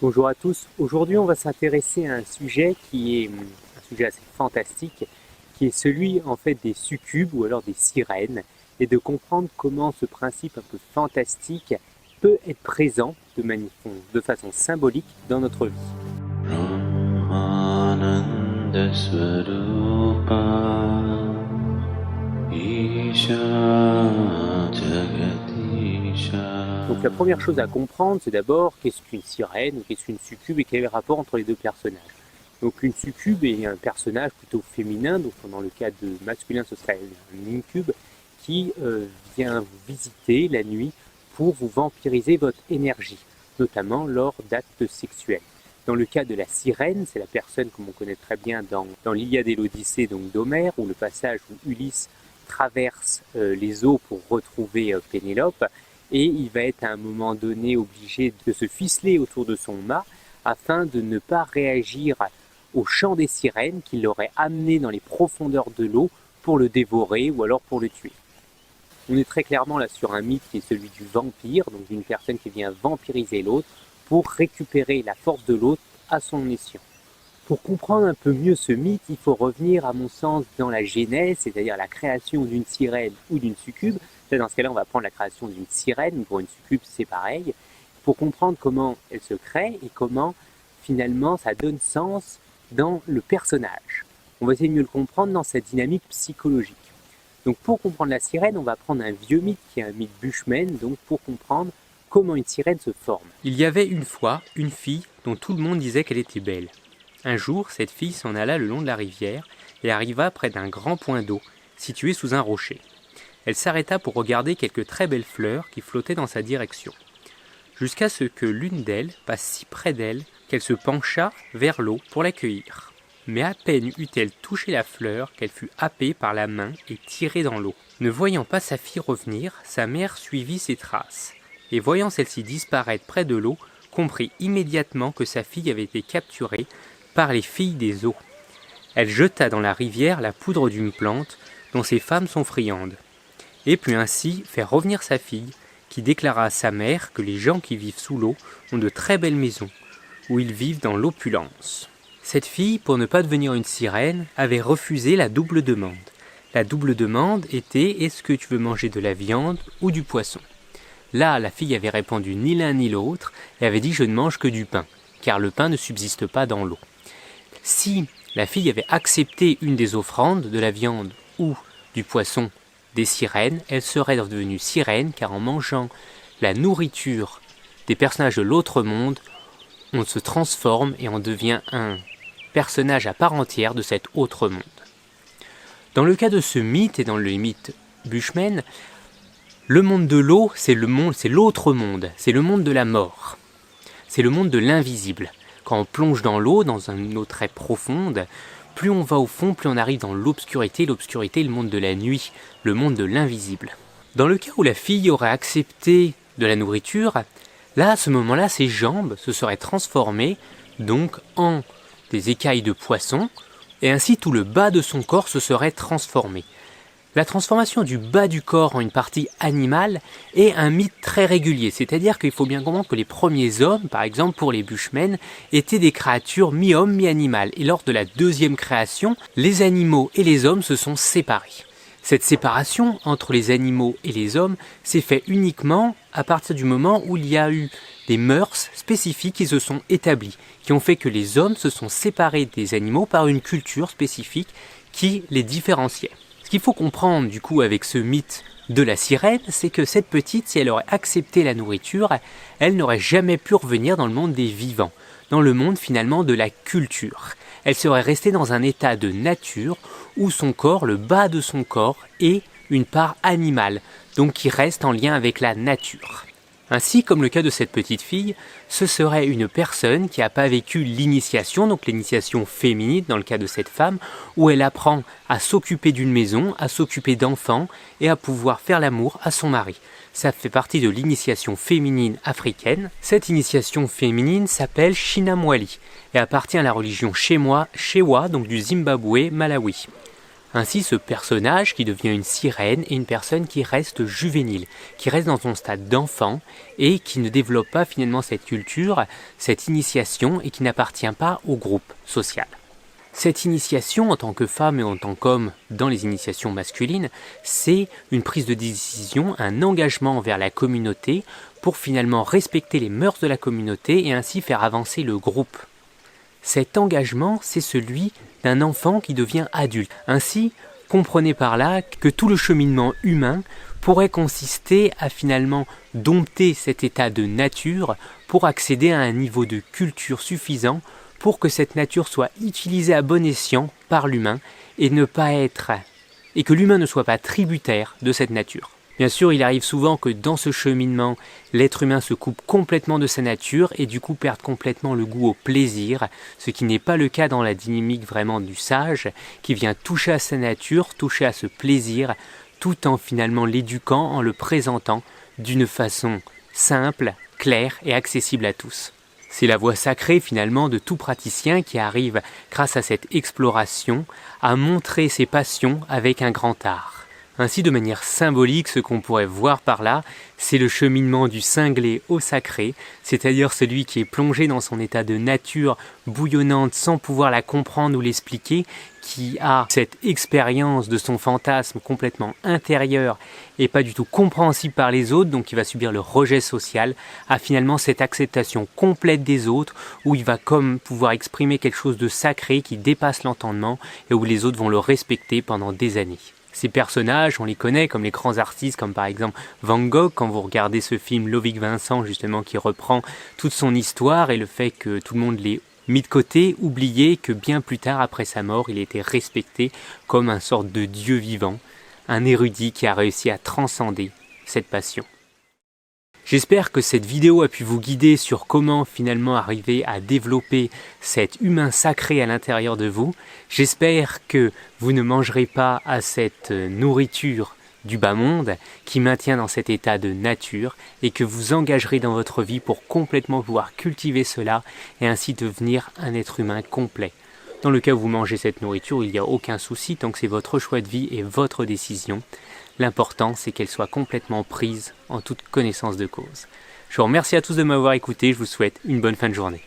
Bonjour à tous, aujourd'hui on va s'intéresser à un sujet qui est un sujet assez fantastique, qui est celui en fait des succubes ou alors des sirènes, et de comprendre comment ce principe un peu fantastique peut être présent de façon symbolique dans notre vie. Brahmananda Swarupa Isha Jagatisha. Donc la première chose à comprendre, c'est d'abord qu'est-ce qu'une sirène ou qu'est-ce qu'une succube et quel est le rapport entre les deux personnages. Donc une succube est un personnage plutôt féminin, donc dans le cas de masculin ce serait un incube, qui vient vous visiter la nuit pour vous vampiriser votre énergie, notamment lors d'actes sexuels. Dans le cas de la sirène, c'est la personne comme on connaît très bien dans l'Iliade et l'Odyssée donc d'Homère, où le passage où Ulysse traverse les eaux pour retrouver Pénélope, et il va être à un moment donné obligé de se ficeler autour de son mât afin de ne pas réagir au chant des sirènes qui l'auraient amené dans les profondeurs de l'eau pour le dévorer ou alors pour le tuer. On est très clairement là sur un mythe qui est celui du vampire, donc d'une personne qui vient vampiriser l'autre pour récupérer la force de l'autre à son escient. Pour comprendre un peu mieux ce mythe, il faut revenir à mon sens dans la genèse, c'est-à-dire la création d'une sirène ou d'une succube. Dans ce cas-là, on va prendre la création d'une sirène, pour une succube c'est pareil, pour comprendre comment elle se crée et comment finalement ça donne sens dans le personnage. On va essayer de mieux le comprendre dans sa dynamique psychologique. Donc pour comprendre la sirène, on va prendre un vieux mythe qui est un mythe Bushman, donc pour comprendre comment une sirène se forme. Il y avait une fois une fille dont tout le monde disait qu'elle était belle. Un jour, cette fille s'en alla le long de la rivière et arriva près d'un grand point d'eau, situé sous un rocher. Elle s'arrêta pour regarder quelques très belles fleurs qui flottaient dans sa direction, jusqu'à ce que l'une d'elles passe si près d'elle qu'elle se pencha vers l'eau pour l'accueillir. Mais à peine eut-elle touché la fleur qu'elle fut happée par la main et tirée dans l'eau. Ne voyant pas sa fille revenir, sa mère suivit ses traces, et voyant celle-ci disparaître près de l'eau, comprit immédiatement que sa fille avait été capturée par les filles des eaux. Elle jeta dans la rivière la poudre d'une plante dont ces femmes sont friandes, et put ainsi faire revenir sa fille, qui déclara à sa mère que les gens qui vivent sous l'eau ont de très belles maisons, où ils vivent dans l'opulence. Cette fille, pour ne pas devenir une sirène, avait refusé la double demande. La double demande était « Est-ce que tu veux manger de la viande ou du poisson ?» Là, la fille avait répondu ni l'un ni l'autre et avait dit « Je ne mange que du pain », car le pain ne subsiste pas dans l'eau. Si la fille avait accepté une des offrandes, de la viande ou du poisson des sirènes, elle serait devenue sirène, car en mangeant la nourriture des personnages de l'autre monde, on se transforme et on devient un personnage à part entière de cet autre monde. Dans le cas de ce mythe et dans le mythe Bushman, le monde de l'eau, c'est l'autre monde, c'est le monde de la mort, c'est le monde de l'invisible. Quand on plonge dans l'eau, dans une eau très profonde, plus on va au fond, plus on arrive dans l'obscurité, le monde de la nuit, le monde de l'invisible. Dans le cas où la fille aurait accepté de la nourriture, là, à ce moment-là, ses jambes se seraient transformées donc en des écailles de poisson, et ainsi tout le bas de son corps se serait transformé. La transformation du bas du corps en une partie animale est un mythe très régulier, c'est-à-dire qu'il faut bien comprendre que les premiers hommes, par exemple pour les Bushmen, étaient des créatures mi-homme, mi-animal, et lors de la deuxième création, les animaux et les hommes se sont séparés. Cette séparation entre les animaux et les hommes s'est faite uniquement à partir du moment où il y a eu des mœurs spécifiques qui se sont établies, qui ont fait que les hommes se sont séparés des animaux par une culture spécifique qui les différenciait. Ce qu'il faut comprendre du coup avec ce mythe de la sirène, c'est que cette petite, si elle aurait accepté la nourriture, elle n'aurait jamais pu revenir dans le monde des vivants, dans le monde finalement de la culture. Elle serait restée dans un état de nature où son corps, le bas de son corps, est une part animale, donc qui reste en lien avec la nature. Ainsi, comme le cas de cette petite fille, ce serait une personne qui n'a pas vécu l'initiation, donc l'initiation féminine dans le cas de cette femme, où elle apprend à s'occuper d'une maison, à s'occuper d'enfants et à pouvoir faire l'amour à son mari. Ça fait partie de l'initiation féminine africaine. Cette initiation féminine s'appelle Shinamwali et appartient à la religion Shewa, donc du Zimbabwe, Malawi. Ainsi, ce personnage qui devient une sirène est une personne qui reste juvénile, qui reste dans son stade d'enfant et qui ne développe pas finalement cette culture, cette initiation et qui n'appartient pas au groupe social. Cette initiation en tant que femme et en tant qu'homme dans les initiations masculines, c'est une prise de décision, un engagement envers la communauté pour finalement respecter les mœurs de la communauté et ainsi faire avancer le groupe. Cet engagement, c'est celui d'un enfant qui devient adulte. Ainsi, comprenez par là que tout le cheminement humain pourrait consister à finalement dompter cet état de nature pour accéder à un niveau de culture suffisant pour que cette nature soit utilisée à bon escient par l'humain et que l'humain ne soit pas tributaire de cette nature. Bien sûr, il arrive souvent que dans ce cheminement, l'être humain se coupe complètement de sa nature et du coup perde complètement le goût au plaisir, ce qui n'est pas le cas dans la dynamique vraiment du sage, qui vient toucher à sa nature, toucher à ce plaisir, tout en finalement l'éduquant, en le présentant d'une façon simple, claire et accessible à tous. C'est la voie sacrée finalement de tout praticien qui arrive, grâce à cette exploration, à montrer ses passions avec un grand art. Ainsi, de manière symbolique, ce qu'on pourrait voir par là, c'est le cheminement du cinglé au sacré, c'est-à-dire celui qui est plongé dans son état de nature bouillonnante sans pouvoir la comprendre ou l'expliquer, qui a cette expérience de son fantasme complètement intérieur et pas du tout compréhensible par les autres, donc il va subir le rejet social, a finalement cette acceptation complète des autres, où il va comme pouvoir exprimer quelque chose de sacré qui dépasse l'entendement et où les autres vont le respecter pendant des années. Ces personnages, on les connaît comme les grands artistes, comme par exemple Van Gogh, quand vous regardez ce film Lovic Vincent, justement, qui reprend toute son histoire et le fait que tout le monde l'ait mis de côté, oublié que bien plus tard, après sa mort, il était respecté comme un sorte de dieu vivant, un érudit qui a réussi à transcender cette passion. J'espère que cette vidéo a pu vous guider sur comment finalement arriver à développer cet humain sacré à l'intérieur de vous. J'espère que vous ne mangerez pas à cette nourriture du bas monde qui maintient dans cet état de nature et que vous engagerez dans votre vie pour complètement pouvoir cultiver cela et ainsi devenir un être humain complet. Dans le cas où vous mangez cette nourriture, il n'y a aucun souci tant que c'est votre choix de vie et votre décision. L'important, c'est qu'elle soit complètement prise en toute connaissance de cause. Je vous remercie à tous de m'avoir écouté, je vous souhaite une bonne fin de journée.